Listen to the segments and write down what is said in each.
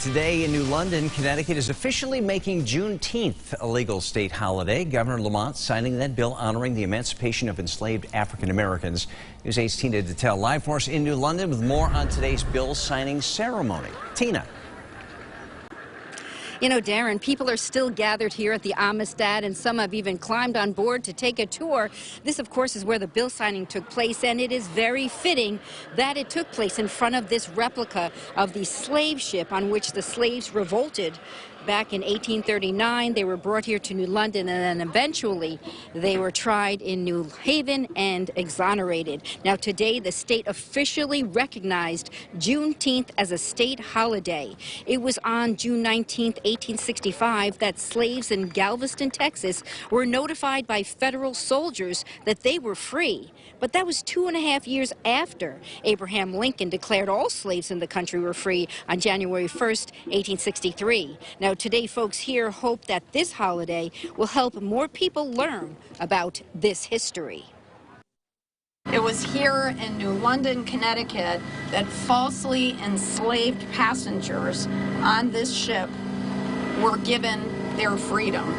Today in New London, Connecticut is officially making Juneteenth a legal state holiday. Governor Lamont signing that bill honoring the emancipation of enslaved African Americans. News 8's Tina Detel live for us in New London with more on today's bill signing ceremony. Tina. You know, Darren, people are still gathered here at the Amistad, and some have even climbed on board to take a tour. This, of course, is where the bill signing took place, and it is very fitting that it took place in front of this replica of the slave ship on which the slaves revolted back in 1839. They were brought here to New London, and then eventually they were tried in New Haven and exonerated. Now, today, the state officially recognized Juneteenth as a state holiday. It was on June 19th, 1865, that slaves in Galveston, Texas, were notified by federal soldiers that they were free. But that was 2.5 years after Abraham Lincoln declared all slaves in the country were free on January 1st, 1863. Now, today, folks here hope that this holiday will help more people learn about this history. It was here in New London, Connecticut, that falsely enslaved passengers on this ship were given their freedom.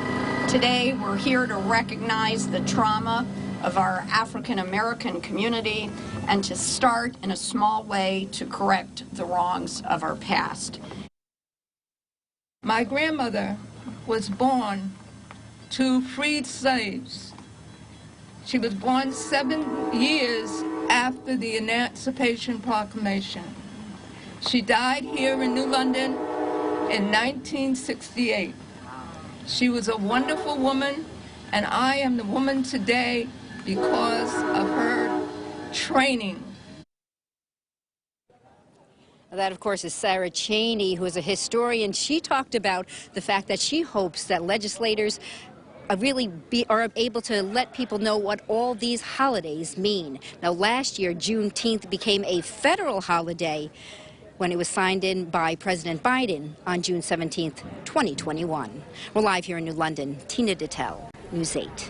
Today, we're here to recognize the trauma of our African American community and to start in a small way to correct the wrongs of our past. My grandmother was born to freed slaves. She was born 7 years after the Emancipation Proclamation. She died here in New London in 1968. She was a wonderful woman, and I am the woman today because of her training. That, of course, is Sarah Cheney, who is a historian. She talked about the fact that she hopes that legislators are able to let people know what all these holidays mean. Now, last year, Juneteenth became a federal holiday when it was signed in by President Biden on June 17th, 2021. We're live here in New London. Tina Detel, News 8.